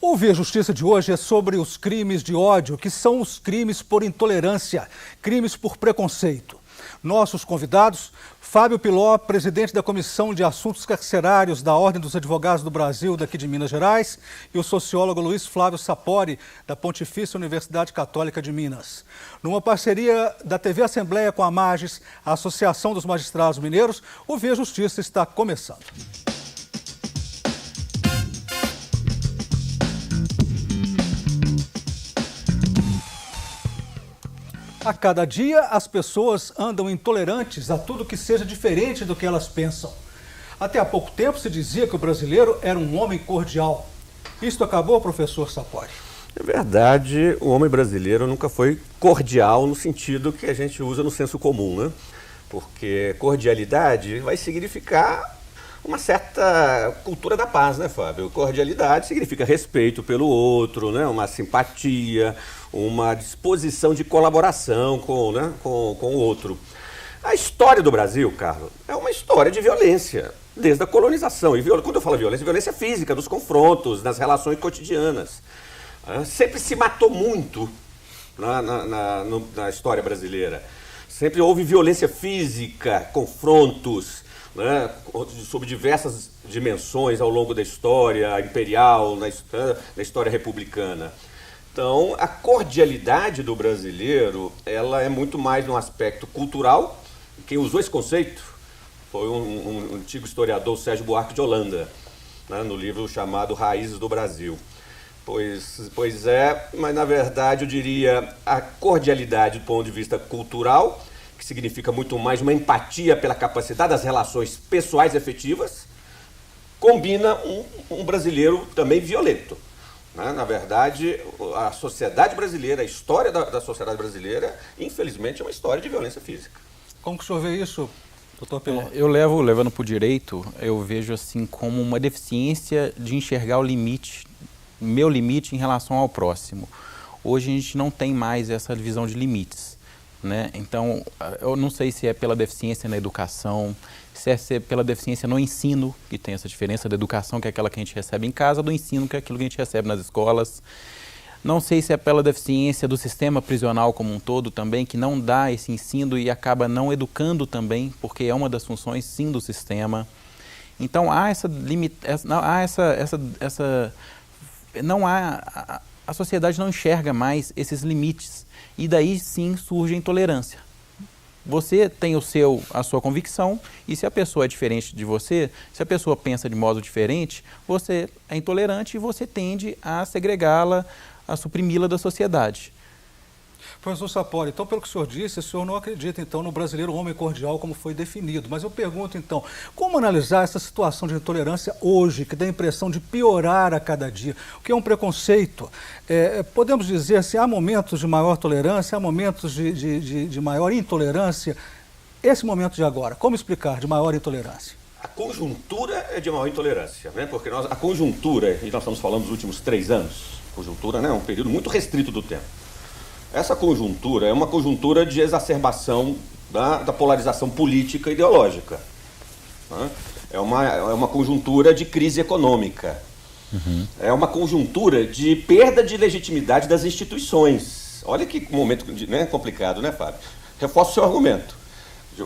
Ouvir a Justiça de hoje é sobre os crimes de ódio, que são os crimes por intolerância, crimes por preconceito. Nossos convidados, Fábio Piló, presidente da Comissão de Assuntos Carcerários da Ordem dos Advogados do Brasil, daqui de Minas Gerais, e o sociólogo Luiz Flávio Sapori, da Pontifícia Universidade Católica de Minas. Numa parceria da TV Assembleia com a Magis, a Associação dos Magistrados Mineiros, o Ver Justiça está começando. A cada dia, as pessoas andam intolerantes a tudo que seja diferente do que elas pensam. Até há pouco tempo se dizia que o brasileiro era um homem cordial. Isto acabou, professor Sapori? É verdade, o homem brasileiro nunca foi cordial no sentido que a gente usa no senso comum, né? Porque cordialidade vai significar uma certa cultura da paz, né, Fábio? Cordialidade significa respeito pelo outro, né? Uma simpatia, uma disposição de colaboração com o outro. A história do Brasil, Carlos, é uma história de violência, desde a colonização. E quando eu falo violência, violência física, dos confrontos, nas relações cotidianas. Sempre se matou muito na história brasileira. Sempre houve violência física, confrontos, né, sob diversas dimensões ao longo da história imperial, na história republicana. Então, a cordialidade do brasileiro, ela é muito mais no aspecto cultural. Quem usou esse conceito foi um antigo historiador, Sérgio Buarque de Holanda, né, no livro chamado Raízes do Brasil. Pois é, mas na verdade eu diria a cordialidade do ponto de vista cultural, que significa muito mais uma empatia pela capacidade das relações pessoais e efetivas, combina um brasileiro também violento. Na verdade, a sociedade brasileira, a história da sociedade brasileira, infelizmente, é uma história de violência física. Como que o senhor vê isso, doutor Piló? Levando para o direito, eu vejo assim como uma deficiência de enxergar o limite, meu limite em relação ao próximo. Hoje a gente não tem mais essa divisão de limites, né? Então, eu não sei se é pela deficiência na educação, se é pela deficiência no ensino, que tem essa diferença da educação, que é aquela que a gente recebe em casa, do ensino, que é aquilo que a gente recebe nas escolas. Não sei se é pela deficiência do sistema prisional como um todo também, que não dá esse ensino e acaba não educando também, porque é uma das funções, sim, do sistema. Então, há essa a sociedade não enxerga mais esses limites e daí sim surge a intolerância. Você tem a sua convicção e se a pessoa é diferente de você, se a pessoa pensa de modo diferente, você é intolerante e você tende a segregá-la, a suprimi-la da sociedade. Professor Sapori, então, pelo que o senhor disse, o senhor não acredita, então, no brasileiro homem cordial como foi definido. Mas eu pergunto, então, como analisar essa situação de intolerância hoje, que dá a impressão de piorar a cada dia? O que é um preconceito? Podemos dizer assim, há momentos de maior tolerância, há momentos de maior intolerância. Esse momento de agora, como explicar de maior intolerância? A conjuntura é de maior intolerância, né? Porque a conjuntura, e nós estamos falando dos últimos 3 anos, conjuntura, né, é um período muito restrito do tempo. Essa conjuntura é uma conjuntura de exacerbação da polarização política e ideológica. Né? É uma conjuntura de crise econômica. Uhum. É uma conjuntura de perda de legitimidade das instituições. Olha que momento complicado, né, Fábio? Reforço o seu argumento.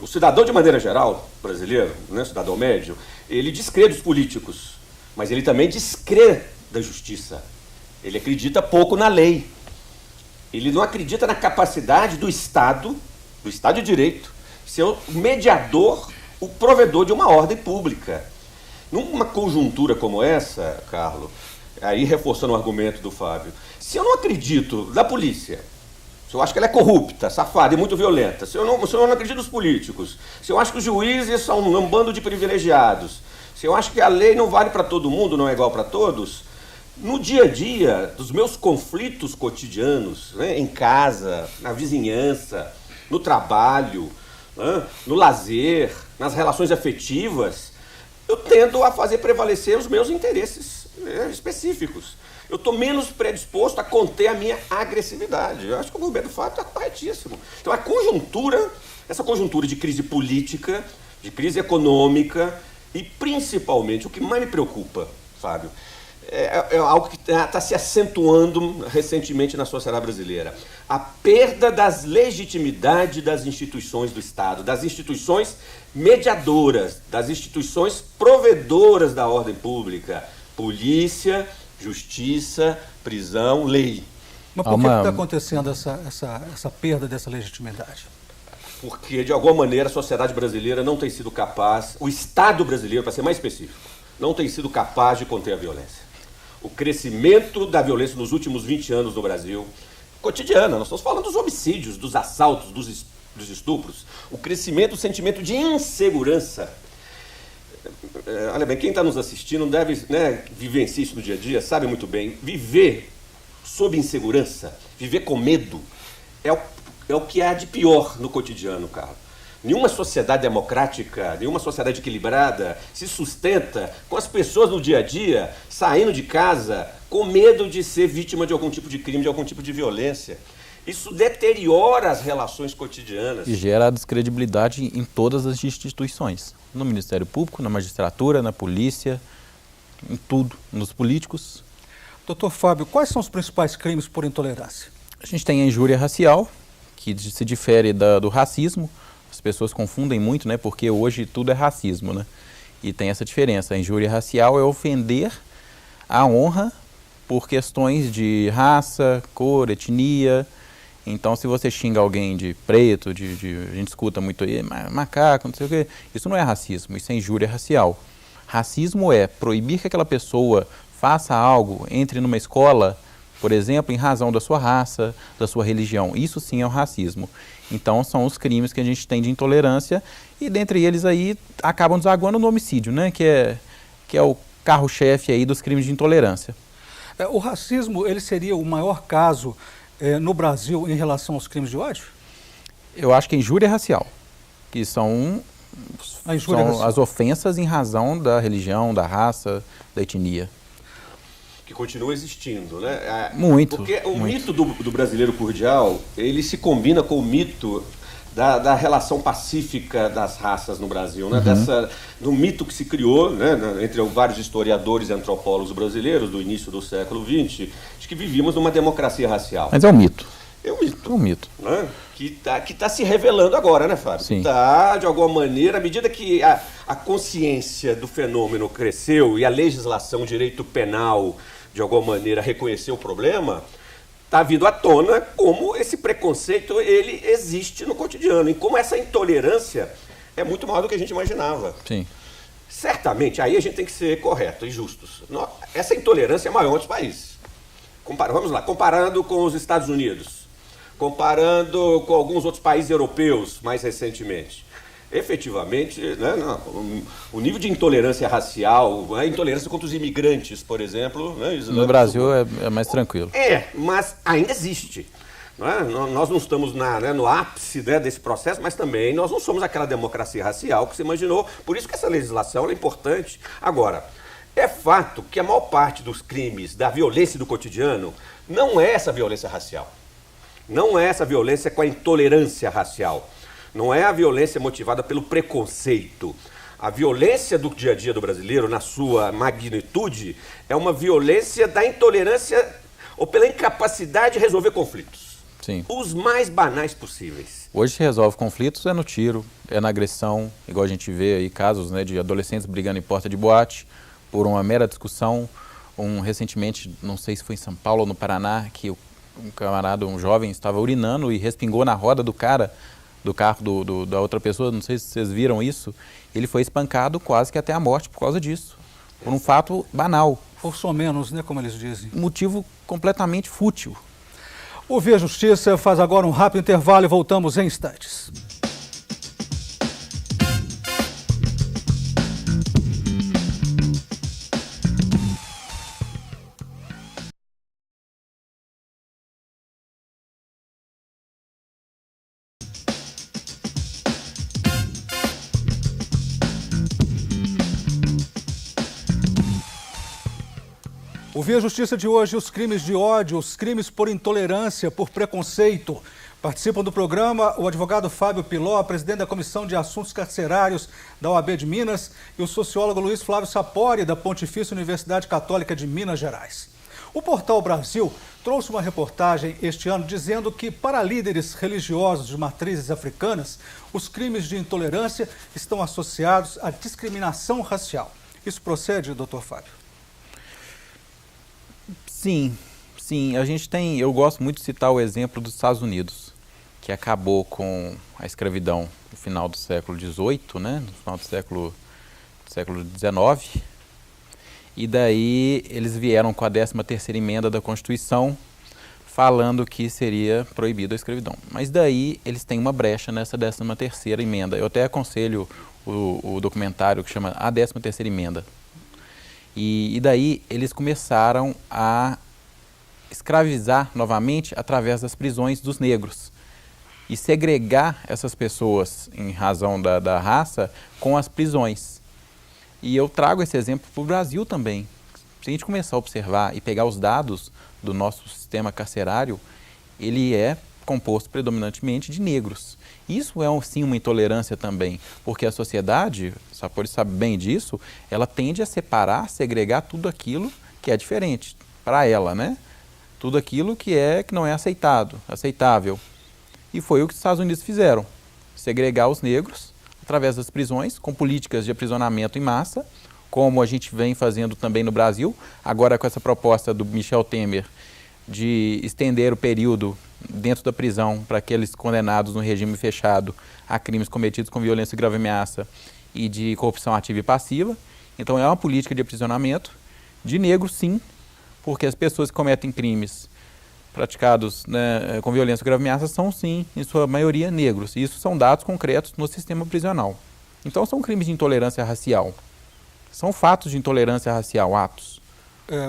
O cidadão, de maneira geral, brasileiro, né, cidadão médio, ele descrê dos políticos, mas ele também descrê da justiça. Ele acredita pouco na lei. Ele não acredita na capacidade do Estado de Direito, ser o mediador, o provedor de uma ordem pública. Numa conjuntura como essa, Carlos, aí reforçando o argumento do Fábio, se eu não acredito na polícia, se eu acho que ela é corrupta, safada e muito violenta, se eu não acredito nos políticos, se eu acho que os juízes são um bando de privilegiados, se eu acho que a lei não vale para todo mundo, não é igual para todos, no dia a dia dos meus conflitos cotidianos, né, em casa, na vizinhança, no trabalho, né, no lazer, nas relações afetivas, eu tendo a fazer prevalecer os meus interesses específicos. Eu estou menos predisposto a conter a minha agressividade. Eu acho que o argumento do Fábio está corretíssimo. Então, essa conjuntura de crise política, de crise econômica e, principalmente, o que mais me preocupa, Fábio, é algo que está se acentuando recentemente na sociedade brasileira. A perda das legitimidades das instituições do Estado, das instituições mediadoras, das instituições provedoras da ordem pública, polícia, justiça, prisão, lei. Mas por que está acontecendo essa perda dessa legitimidade? Porque, de alguma maneira, a sociedade brasileira não tem sido capaz, o Estado brasileiro, para ser mais específico, não tem sido capaz de conter a violência. O crescimento da violência nos últimos 20 anos no Brasil, cotidiana, nós estamos falando dos homicídios, dos assaltos, dos estupros, o crescimento do sentimento de insegurança. Olha bem, quem está nos assistindo deve vivenciar isso no dia a dia, sabe muito bem, viver sob insegurança, viver com medo, é o que há de pior no cotidiano, Carlos. Nenhuma sociedade democrática, nenhuma sociedade equilibrada se sustenta com as pessoas no dia a dia saindo de casa com medo de ser vítima de algum tipo de crime, de algum tipo de violência. Isso deteriora as relações cotidianas. E gera descredibilidade em todas as instituições. No Ministério Público, na magistratura, na polícia, em tudo, nos políticos. Doutor Fábio, quais são os principais crimes por intolerância? A gente tem a injúria racial, que se difere do racismo. As pessoas confundem muito, né? Porque hoje tudo é racismo, né? E tem essa diferença. A injúria racial é ofender a honra por questões de raça, cor, etnia. Então, se você xinga alguém de preto, a gente escuta muito aí, macaco, não sei o quê, isso não é racismo, isso é injúria racial. Racismo é proibir que aquela pessoa faça algo, entre numa escola, por exemplo, em razão da sua raça, da sua religião. Isso sim é o racismo. Então, são os crimes que a gente tem de intolerância e, dentre eles, aí, acabam desaguando no homicídio, né? Que é o carro-chefe aí dos crimes de intolerância. O racismo, ele seria o maior caso no Brasil em relação aos crimes de ódio? Eu acho que a injúria racial, que são as ofensas em razão da religião, da raça, da etnia. Que continua existindo, né? Muito. Porque o mito do brasileiro cordial, ele se combina com o mito da relação pacífica das raças no Brasil, né? Do mito que se criou, né, entre vários historiadores e antropólogos brasileiros do início do século XX, de que vivíamos numa democracia racial. Mas é um mito. É um mito. É um mito. Né? Que tá se revelando agora, né, Fábio? Sim. Está, de alguma maneira, à medida que a consciência do fenômeno cresceu e a legislação, o direito penal, de alguma maneira, reconhecer o problema, está vindo à tona como esse preconceito ele existe no cotidiano e como essa intolerância é muito maior do que a gente imaginava. Sim. Certamente, aí a gente tem que ser correto e justos. Essa intolerância é maior em outros países. Vamos lá, comparando com os Estados Unidos, comparando com alguns outros países europeus mais recentemente. Efetivamente, né, o nível de intolerância racial, a intolerância contra os imigrantes, por exemplo... Né, no Brasil é mais tranquilo. Mas ainda existe. Né? Nós não estamos no ápice, né, desse processo, mas também nós não somos aquela democracia racial que você imaginou. Por isso que essa legislação é importante. Agora, é fato que a maior parte dos crimes, da violência do cotidiano, não é essa violência racial. Não é essa violência com a intolerância racial. Não é a violência motivada pelo preconceito. A violência do dia a dia do brasileiro, na sua magnitude, é uma violência da intolerância ou pela incapacidade de resolver conflitos. Sim. Os mais banais possíveis. Hoje se resolve conflitos no tiro, na agressão, igual a gente vê aí casos, né, de adolescentes brigando em porta de boate por uma mera discussão. Recentemente, não sei se foi em São Paulo ou no Paraná, que um camarada, um jovem, estava urinando e respingou na roda do carro da outra pessoa, não sei se vocês viram isso. Ele foi espancado quase que até a morte por causa disso, por um fato banal. Forçou menos, né, como eles dizem. Motivo completamente fútil. O Via Justiça faz agora um rápido intervalo e voltamos em instantes. O Via Justiça de hoje, os crimes de ódio, os crimes por intolerância, por preconceito. Participam do programa o advogado Fábio Piló, presidente da Comissão de Assuntos Carcerários da OAB de Minas, e o sociólogo Luiz Flávio Sapori, da Pontifícia Universidade Católica de Minas Gerais. O Portal Brasil trouxe uma reportagem este ano dizendo que, para líderes religiosos de matrizes africanas, os crimes de intolerância estão associados à discriminação racial. Isso procede, doutor Fábio? Sim, eu gosto muito de citar o exemplo dos Estados Unidos, que acabou com a escravidão no final do século XVIII, né, no final do século XIX, e daí eles vieram com a 13ª emenda da Constituição, falando que seria proibida a escravidão. Mas daí eles têm uma brecha nessa 13ª emenda. Eu até aconselho o documentário que chama A 13ª Emenda. E daí eles começaram a escravizar novamente através das prisões dos negros e segregar essas pessoas em razão da raça com as prisões. E eu trago esse exemplo para o Brasil também. Se a gente começar a observar e pegar os dados do nosso sistema carcerário, ele é composto predominantemente de negros. Isso é sim uma intolerância também, porque a sociedade, o Sapori sabe bem disso, ela tende a separar, segregar tudo aquilo que é diferente para ela, né? Tudo aquilo que não é aceitável. E foi o que os Estados Unidos fizeram, segregar os negros através das prisões, com políticas de aprisionamento em massa, como a gente vem fazendo também no Brasil, agora com essa proposta do Michel Temer de estender o período dentro da prisão para aqueles condenados no regime fechado a crimes cometidos com violência e grave ameaça e de corrupção ativa e passiva. Então é uma política de aprisionamento de negros, sim, porque as pessoas que cometem crimes praticados, né, com violência e grave ameaça são, sim, em sua maioria, negros. E isso são dados concretos no sistema prisional. Então são crimes de intolerância racial. São fatos de intolerância racial, atos.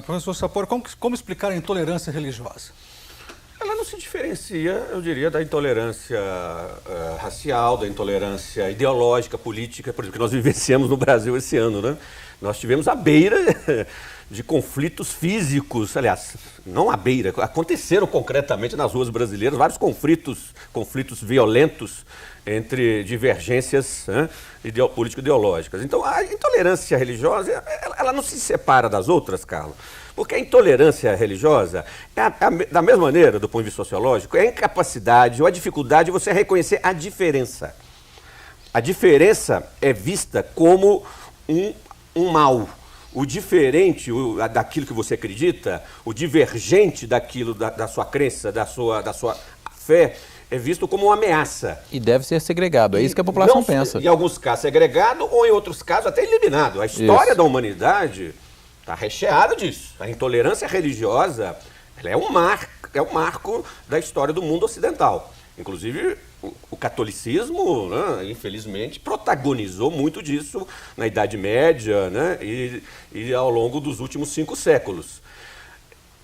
Professor Sapori, como explicar a intolerância religiosa? Ela não se diferencia, eu diria, da intolerância racial, da intolerância ideológica, política, por exemplo, que nós vivenciamos no Brasil esse ano, né? Nós tivemos à beira de conflitos físicos, aliás, não à beira, aconteceram concretamente nas ruas brasileiras vários conflitos violentos entre divergências, né, político-ideológicas. Então, a intolerância religiosa, ela não se separa das outras, Carlos, porque a intolerância religiosa, da mesma maneira, do ponto de vista sociológico, é a incapacidade ou a dificuldade de você reconhecer a diferença. A diferença é vista como um mal. O diferente daquilo que você acredita, o divergente daquilo, da sua crença, da sua fé, é visto como uma ameaça. E deve ser segregado, é isso que a população pensa. Em alguns casos segregado ou em outros casos até eliminado. A história da humanidade está recheada disso. A intolerância religiosa ela é um marco da história do mundo ocidental. Inclusive, o catolicismo, né, infelizmente, protagonizou muito disso na Idade Média, né, e ao longo dos últimos 5 séculos.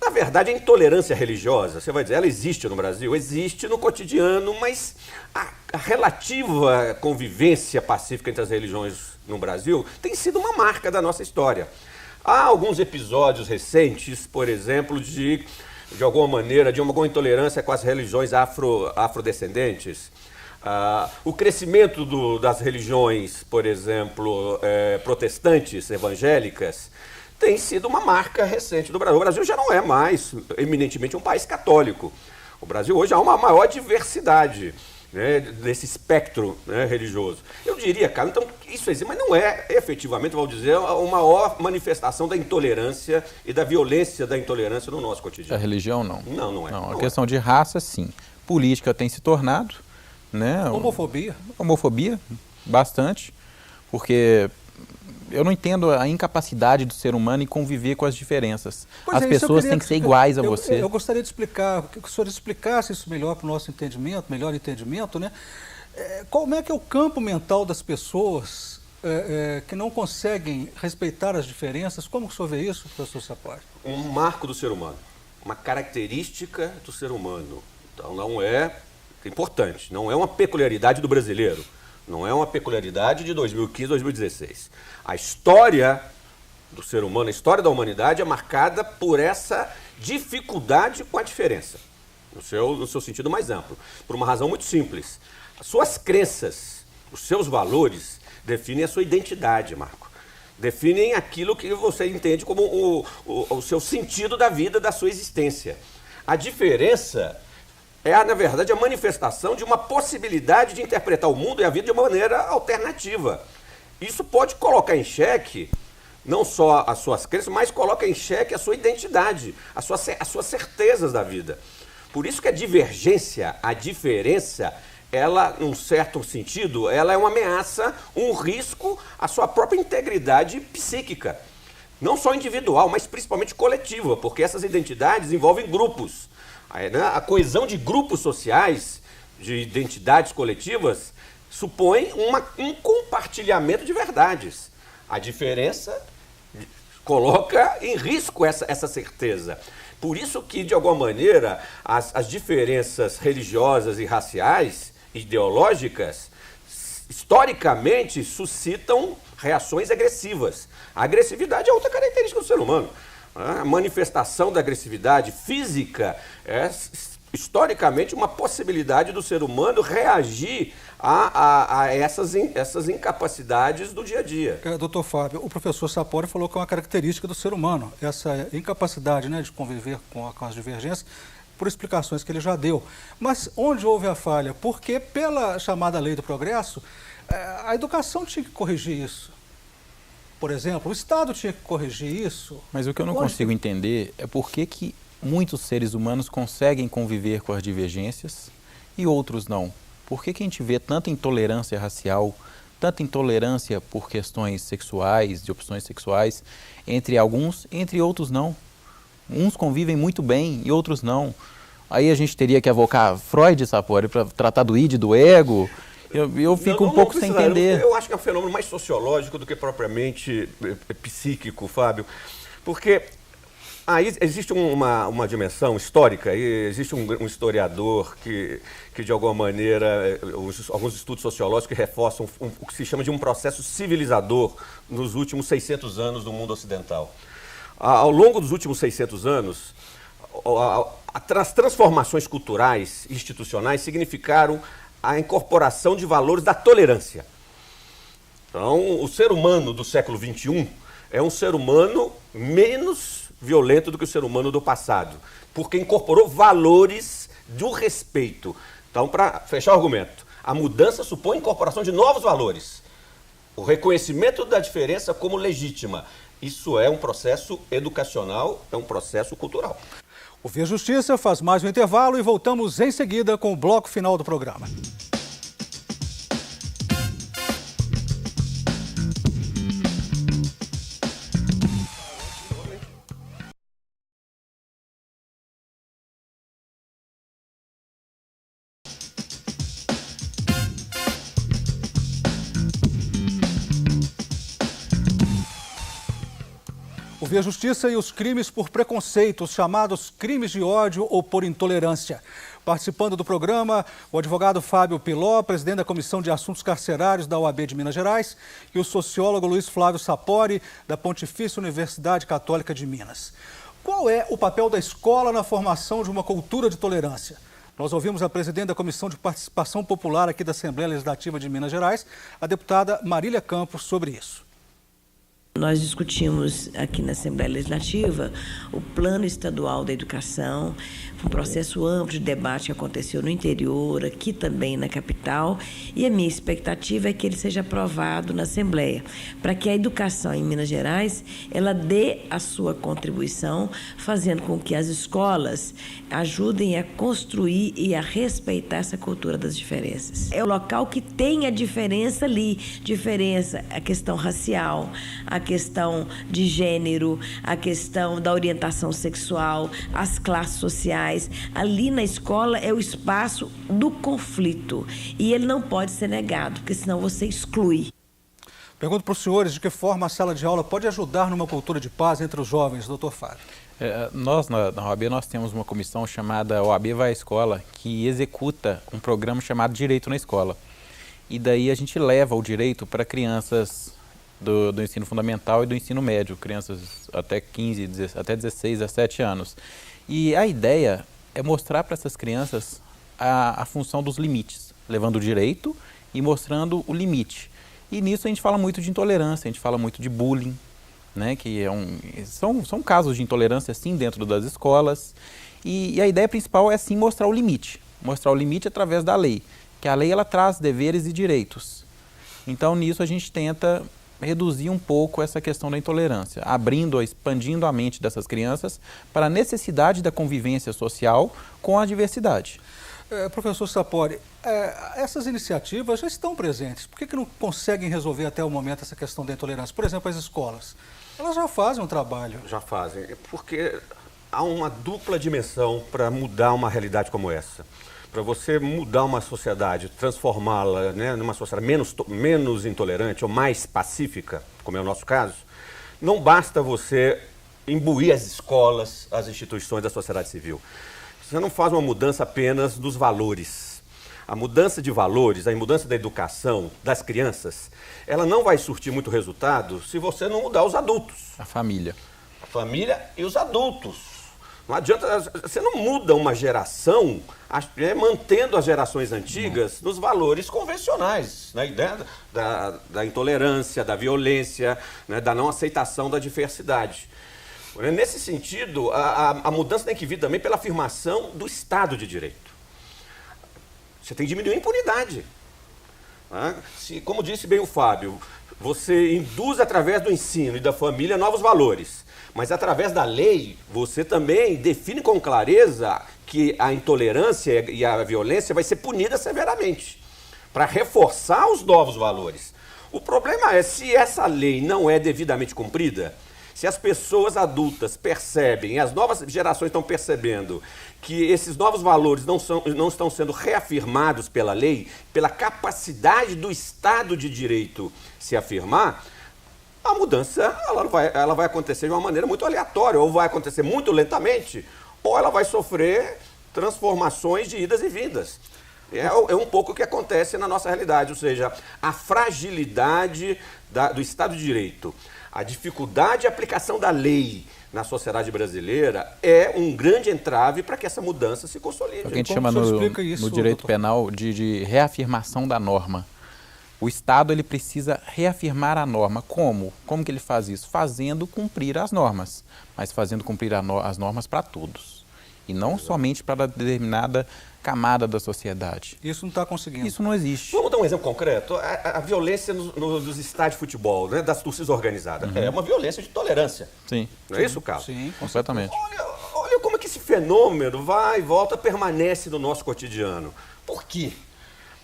Na verdade, a intolerância religiosa, você vai dizer, ela existe no Brasil? Existe no cotidiano, mas a relativa convivência pacífica entre as religiões no Brasil tem sido uma marca da nossa história. Há alguns episódios recentes, por exemplo, de alguma maneira, de uma intolerância com as religiões afrodescendentes. O crescimento das religiões, por exemplo, protestantes, evangélicas, tem sido uma marca recente do Brasil. O Brasil já não é mais eminentemente um país católico. O Brasil hoje há uma maior diversidade, né, desse espectro, né, religioso. Eu diria, cara, então isso existe, mas não é efetivamente, vou dizer, uma maior manifestação da intolerância e da violência da intolerância no nosso cotidiano. A religião não? Não é. Não, a questão de raça, sim. Política tem se tornado, né? Homofobia? Homofobia, bastante, porque eu não entendo a incapacidade do ser humano em conviver com as diferenças. As pessoas têm que ser iguais a você. Eu gostaria de explicar, que o senhor explicasse isso melhor para o nosso entendimento, melhor entendimento, né? Como é que é o campo mental das pessoas que não conseguem respeitar as diferenças? Como o senhor vê isso, professor Sapori? Um marco do ser humano, uma característica do ser humano. Então não é importante, não é uma peculiaridade do brasileiro. Não é uma peculiaridade de 2015, 2016. A história do ser humano, a história da humanidade é marcada por essa dificuldade com a diferença. no seu sentido mais amplo, por uma razão muito simples. As suas crenças, os seus valores definem a sua identidade, Marco. Definem aquilo que você entende como o seu sentido da vida, da sua existência. A diferença é, na verdade, a manifestação de uma possibilidade de interpretar o mundo e a vida de uma maneira alternativa. Isso pode colocar em xeque não só as suas crenças, mas coloca em xeque a sua identidade, as suas certezas da vida. Por isso que a diferença, ela, num certo sentido, ela é uma ameaça, um risco à sua própria integridade psíquica. Não só individual, mas principalmente coletiva, porque essas identidades envolvem grupos. A coesão de grupos sociais, de identidades coletivas, supõe um compartilhamento de verdades. A diferença coloca em risco essa certeza. Por isso que, de alguma maneira, as diferenças religiosas e raciais, ideológicas, historicamente suscitam reações agressivas. A agressividade é outra característica do ser humano. A manifestação da agressividade física é, historicamente, uma possibilidade do ser humano reagir a essas incapacidades do dia a dia. Doutor Fábio, o professor Sapori falou que é uma característica do ser humano, essa incapacidade, né, de conviver com as divergências, por explicações que ele já deu. Mas onde houve a falha? Porque pela chamada lei do progresso, a educação tinha que corrigir isso. Por exemplo, o Estado tinha que corrigir isso. Mas o que eu não consigo entender é por que muitos seres humanos conseguem conviver com as divergências e outros não. Por que a gente vê tanta intolerância racial, tanta intolerância por questões sexuais, de opções sexuais, entre alguns, entre outros não? Uns convivem muito bem e outros não. Aí a gente teria que avocar Freud, Sapori, para tratar do id, do ego. Eu fico um pouco sem entender. Eu acho que é um fenômeno mais sociológico do que propriamente psíquico, Fábio. Porque aí existe uma dimensão histórica, existe um historiador que de alguma maneira, alguns estudos sociológicos que reforçam o que se chama de um processo civilizador nos últimos 600 anos do mundo ocidental. Ao longo dos últimos 600 anos, as transformações culturais e institucionais significaram a incorporação de valores da tolerância. Então, o ser humano do século XXI é um ser humano menos violento do que o ser humano do passado, porque incorporou valores do respeito. Então, para fechar o argumento, a mudança supõe a incorporação de novos valores. O reconhecimento da diferença como legítima. Isso é um processo educacional, é um processo cultural. O Via Justiça faz mais um intervalo e voltamos em seguida com o bloco final do programa. O Via Justiça e os crimes por preconceito, os chamados crimes de ódio ou por intolerância. Participando do programa, o advogado Fábio Piló, presidente da Comissão de Assuntos Carcerários da OAB de Minas Gerais, e o sociólogo Luiz Flávio Sapori, da Pontifícia Universidade Católica de Minas. Qual é o papel da escola na formação de uma cultura de tolerância? Nós ouvimos a presidente da Comissão de Participação Popular aqui da Assembleia Legislativa de Minas Gerais, a deputada Marília Campos, sobre isso. Nós discutimos aqui na Assembleia Legislativa o Plano Estadual da Educação, um processo amplo de debate que aconteceu no interior, aqui também na capital, e a minha expectativa é que ele seja aprovado na Assembleia, para que a educação em Minas Gerais ela dê a sua contribuição, fazendo com que as escolas ajudem a construir e a respeitar essa cultura das diferenças. É o local que tem a diferença ali, a questão racial, a questão de gênero, a questão da orientação sexual, as classes sociais. Ali na escola é o espaço do conflito e ele não pode ser negado, porque senão você exclui. Pergunto para os senhores de que forma a sala de aula pode ajudar numa cultura de paz entre os jovens, doutor Fábio. Nós, na OAB, nós temos uma comissão chamada OAB Vai à Escola, que executa um programa chamado Direito na Escola. E daí a gente leva o direito para crianças do ensino fundamental e do ensino médio, crianças até 16, 17 anos. E a ideia é mostrar para essas crianças a função dos limites, levando o direito e mostrando o limite. E nisso a gente fala muito de intolerância, a gente fala muito de bullying, né, que são casos de intolerância, sim, dentro das escolas. E a ideia principal é, sim, mostrar o limite através da lei, que a lei ela traz deveres e direitos. Então, nisso a gente tenta reduzir um pouco essa questão da intolerância, expandindo a mente dessas crianças para a necessidade da convivência social com a diversidade. Professor Sapori, essas iniciativas já estão presentes. Por que não conseguem resolver até o momento essa questão da intolerância? Por exemplo, as escolas. Elas já fazem um trabalho. Já fazem, porque há uma dupla dimensão para mudar uma realidade como essa. Para você mudar uma sociedade, transformá-la, né, numa sociedade menos intolerante ou mais pacífica, como é o nosso caso, não basta você imbuir as escolas, as instituições da sociedade civil. Você não faz uma mudança apenas dos valores. A mudança de valores, a mudança da educação das crianças, ela não vai surtir muito resultado se você não mudar os adultos. A família. A família e os adultos. Não adianta, você não muda uma geração mantendo as gerações antigas nos valores convencionais, na ideia da intolerância, da violência, né, da não aceitação da diversidade. Nesse sentido, a mudança tem que vir também pela afirmação do Estado de Direito. Você tem que diminuir a impunidade. Como disse bem o Fábio, você induz através do ensino e da família novos valores, mas através da lei você também define com clareza que a intolerância e a violência vai ser punida severamente, para reforçar os novos valores. O problema é, se essa lei não é devidamente cumprida, se as pessoas adultas percebem, as novas gerações estão percebendo que esses novos valores não estão sendo reafirmados pela lei, pela capacidade do Estado de Direito se afirmar, a mudança ela vai acontecer de uma maneira muito aleatória, ou vai acontecer muito lentamente, ou ela vai sofrer transformações de idas e vindas. É um pouco o que acontece na nossa realidade, ou seja, a fragilidade do Estado de Direito, a dificuldade de aplicação da lei na sociedade brasileira é um grande entrave para que essa mudança se consolide. É o que a gente chama no direito penal de reafirmação da norma. O Estado ele precisa reafirmar a norma. Como? Como que ele faz isso? Fazendo cumprir as normas, mas fazendo cumprir as normas para todos. E não somente para determinada camada da sociedade. Isso não está conseguindo. Isso não existe. Vamos dar um exemplo concreto? A violência nos estádios de futebol, né, das torcidas organizadas, é uma violência de tolerância. Sim. Não é isso, Carlos? Sim, completamente. Olha como é que esse fenômeno vai e volta, permanece no nosso cotidiano. Por quê?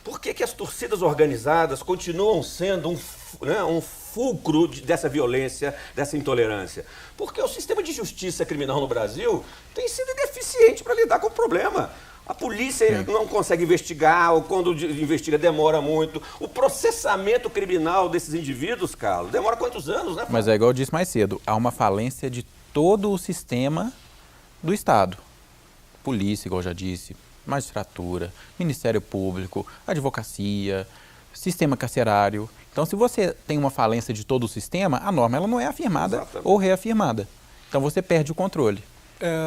Por que as torcidas organizadas continuam sendo um fulcro dessa violência, dessa intolerância? Porque o sistema de justiça criminal no Brasil tem sido deficiente para lidar com o problema. A polícia não consegue investigar, ou quando investiga demora muito. O processamento criminal desses indivíduos, Carlos, demora quantos anos, né? Mas é igual eu disse mais cedo, há uma falência de todo o sistema do Estado. Polícia, igual eu já disse, magistratura, Ministério Público, advocacia, sistema carcerário. Então, se você tem uma falência de todo o sistema, a norma ela não é afirmada ou reafirmada. Então, você perde o controle.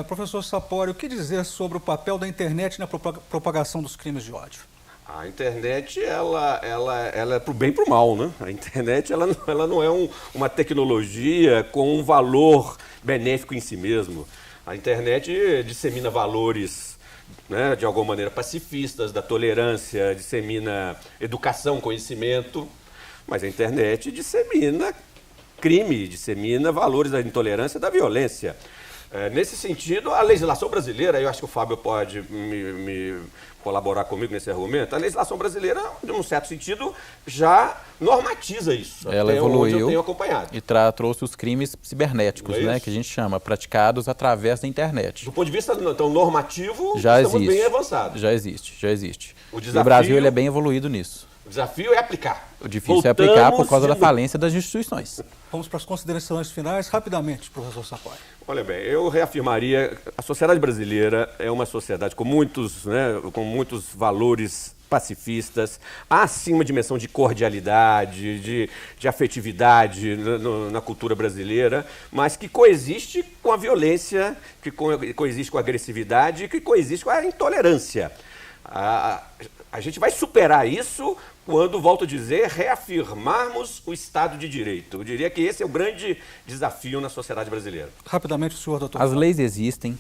Professor Sapori, o que dizer sobre o papel da internet na propagação dos crimes de ódio? A internet, ela é para o bem e para o mal, né? A internet, ela não é uma tecnologia com um valor benéfico em si mesmo. A internet dissemina valores, né, de alguma maneira pacifistas, da tolerância, dissemina educação, conhecimento, mas a internet dissemina crime, dissemina valores da intolerância e da violência. Nesse sentido, a legislação brasileira, eu acho que o Fábio pode me colaborar comigo nesse argumento, a legislação brasileira, de um certo sentido, já normatiza isso. Ela evoluiu eu tenho acompanhado. E trouxe os crimes cibernéticos, né, que a gente chama, praticados através da internet. Do ponto de vista então, normativo, já estamos existe, bem avançados. Já existe. O Brasil ele é bem evoluído nisso. O desafio é aplicar. O difícil é aplicar por causa da falência das instituições. Vamos para as considerações finais, rapidamente, professor Sapori. Olha bem, eu reafirmaria, a sociedade brasileira é uma sociedade com muitos valores pacifistas, há sim uma dimensão de cordialidade, de afetividade na cultura brasileira, mas que coexiste com a violência, que coexiste com a agressividade, que coexiste com a intolerância. A gente vai superar isso quando, volto a dizer, reafirmarmos o Estado de Direito. Eu diria que esse é o grande desafio na sociedade brasileira. Rapidamente, o senhor, doutor. As leis existem,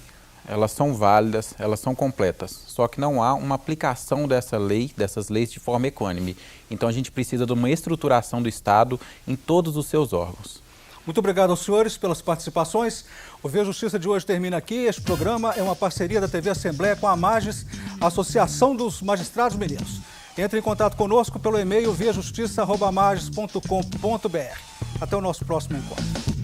elas são válidas, elas são completas, só que não há uma aplicação dessas leis de forma equânime. Então a gente precisa de uma estruturação do Estado em todos os seus órgãos. Muito obrigado aos senhores pelas participações. O Vê Justiça de hoje termina aqui. Este programa é uma parceria da TV Assembleia com a AMAGES, Associação dos Magistrados Mineiros. Entre em contato conosco pelo e-mail vejustiça@amages.com.br. Até o nosso próximo encontro.